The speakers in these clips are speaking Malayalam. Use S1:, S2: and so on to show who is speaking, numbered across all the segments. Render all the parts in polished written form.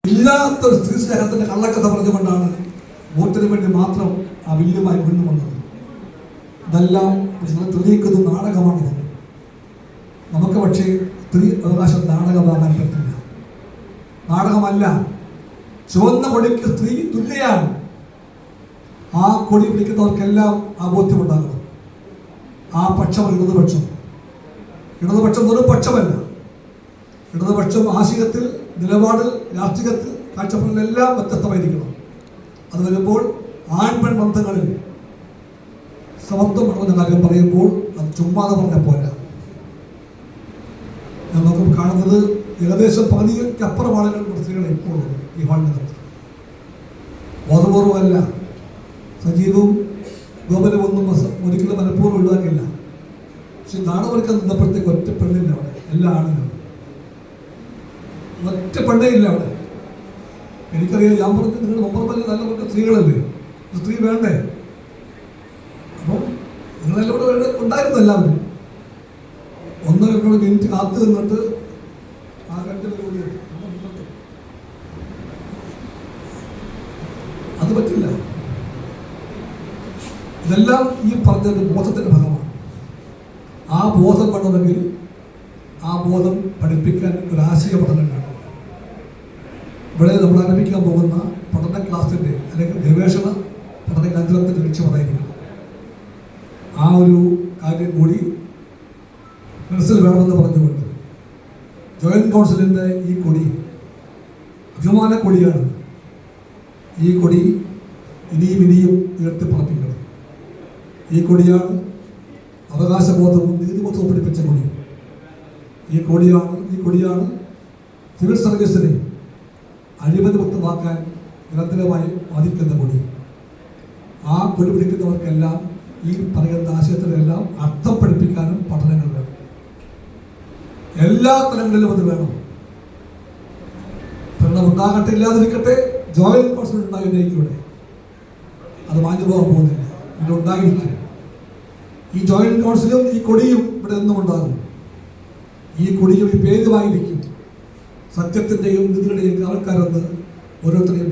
S1: ഇല്ലാത്തൊരു സ്ത്രീ സ്നേഹത്തിന്റെ കള്ളക്കഥ പറഞ്ഞുകൊണ്ടാണ് വോട്ടിന് വേണ്ടി മാത്രം ആ വില്ലുമായി വീണ്ടും വന്നത്. ഇതെല്ലാം തെളിയിക്കുന്ന നാടകമാണിത്. നമുക്ക് പക്ഷേ സ്ത്രീ അവകാശം നാടകമാകാൻ പറ്റില്ല. നാടകമല്ല, ചുവന്ന കൊടിക്ക് സ്ത്രീ തുല്യയാണ്. ആ കൊടി പിടിക്കുന്നവർക്കെല്ലാം ആ ബോധ്യമുണ്ടാകണം. ആ പക്ഷം ഇടതുപക്ഷം. ഇടതുപക്ഷം ഒരു പക്ഷമല്ല. ഇടതുപക്ഷം ആശയത്തിൽ, നിലപാടിൽ, രാഷ്ട്രീയത്തിൽ, കാഴ്ചപ്പാടിലെല്ലാം വ്യത്യസ്തമായിരിക്കണം. അത് വരുമ്പോൾ ആൺപെൺ ബന്ധങ്ങളിൽ സമത്വം എന്ന കാര്യം പറയുമ്പോൾ അത് ചുമ്മാതെ പറഞ്ഞ പോരാ. നമുക്ക് കാണുന്നത് ഏകദേശം പകുതിക്കപ്പുറം ആളുകൾ സ്ത്രീകളെ ഇപ്പോൾ ഈ ഹാളിനകത്ത്. ബോധപൂർവമല്ല, സജീവവും ഗോപനമൊന്നും ഒരിക്കലും മനഃപൂർവ്വം ഒഴിവാക്കില്ല. പക്ഷെ നാടകമൊരുക്കാൻ നിന്നപ്പോഴത്തേക്ക് ഒറ്റ പെണ്ണില്ല അവിടെ. എല്ലാ ആണുങ്ങളും ഒറ്റ പെണ്ണേ ഇല്ല അവിടെ. എനിക്കറിയാം, ഞാൻ പറഞ്ഞു നിങ്ങൾ മുമ്പ് നല്ല പറഞ്ഞ സ്ത്രീകളല്ലേ, സ്ത്രീ വേണ്ടേ? അപ്പം നിങ്ങളെല്ലാം ഇവിടെ ഉണ്ടായിരുന്നു എല്ലാവരും. ഒന്ന് എന്നോട് മിനിറ്റ് കാത്തു നിന്നിട്ട് ആ കണ്ടിൽ അത് പറ്റില്ല. ഇതെല്ലാം ഈ പറഞ്ഞ ബോധത്തിന്റെ ഭാഗമാണ്. ആ ബോധം വേണമെങ്കിൽ ആ ബോധം പഠിപ്പിക്കാൻ ഒരാശയ പഠനം വേണം. ഇവിടെ നമ്മൾ ആരംഭിക്കാൻ പോകുന്ന പഠന ക്ലാസിൻ്റെ അല്ലെങ്കിൽ ഗവേഷണ പഠന കേന്ദ്രത്തിൻ്റെ ലക്ഷ്യം അതായിരിക്കണം. ആ ഒരു കാര്യം കൂടി മനസ്സിൽ വേണമെന്ന് പറഞ്ഞുകൊണ്ട് ജോയിന്റ് കൗൺസിലിൻ്റെ ഈ കൊടി അഭിമാന കൊടിയാണ്. ഈ കൊടി ഇനിയും ഇനിയും ഉയർത്തിപ്പറപ്പിക്കണം. ഈ കൊടിയാണ് അവകാശബോധവും നീതിബോധവും പഠിപ്പിച്ച കൊടി. ഈ കൊടിയാണ് സിവിൽ സർവീസിനെ അഴിമതി മുക്തമാക്കാൻ നിരന്തരമായി വാദിക്കുന്ന കൊടി. ആ കൊടി പിടിക്കുന്നവർക്കെല്ലാം ഈ പറയുന്ന ആശയത്തിലെല്ലാം അർത്ഥം പഠിപ്പിക്കാനും പഠനങ്ങൾ വേണം. എല്ലാ തലങ്ങളിലും അത് വേണം. ഭരണം ഉണ്ടാകട്ടെ ഇല്ലാതിരിക്കട്ടെ, ജോയിന്റ് കൗൺസിൽ ഉണ്ടായിരിക്കും. അത് മാഞ്ഞു പോകാൻ പോകുന്നില്ല, ഇവിടെ ഉണ്ടായിരിക്കും. ഈ ജോയിന്റ് കൗൺസിലും ഈ കൊടിയും ഇവിടെ എന്നും ഉണ്ടാകും. ഈ കൊടിയും ഈ പേരുമായിരിക്കും. സത്യത്തിൻ്റെയും നീതിയുടെയും ആൾക്കാരെന്ന് ഓരോരുത്തരെയും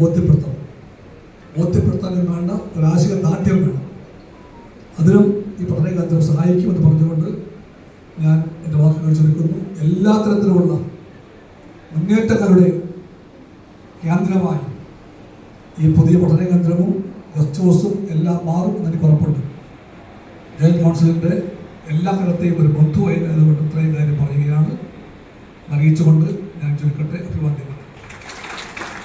S1: ബോധ്യപ്പെടുത്താനും വേണ്ട ഒരാശയ നാട്യം വേണം. അതിനും ഈ പഠന കേന്ദ്രം സഹായിക്കുമെന്ന് പറഞ്ഞുകൊണ്ട് ഞാൻ എൻ്റെ വാക്കുകൾ ചുരുക്കുന്നു. എല്ലാ തരത്തിലുമുള്ള മുന്നേറ്റങ്ങളുടെ കേന്ദ്രമായി ഈ പുതിയ പഠന കേന്ദ്രവും ഗസ്റ്റ് ഹൗസും എല്ലാം മാറും എന്നെനിക്ക് ഉറപ്പുണ്ട്. ജോയിന്റ് കൗൺസിലിൻ്റെ എല്ലാ കാലത്തെയും ഒരു ബന്ധുവായി അതുകൊണ്ട് ഇത്രയും കാര്യം പറയുകയാണ് അറിയിച്ചുകൊണ്ട് ഞാൻ ചുരുക്കട്ടെ. അഭിവാദ്യം.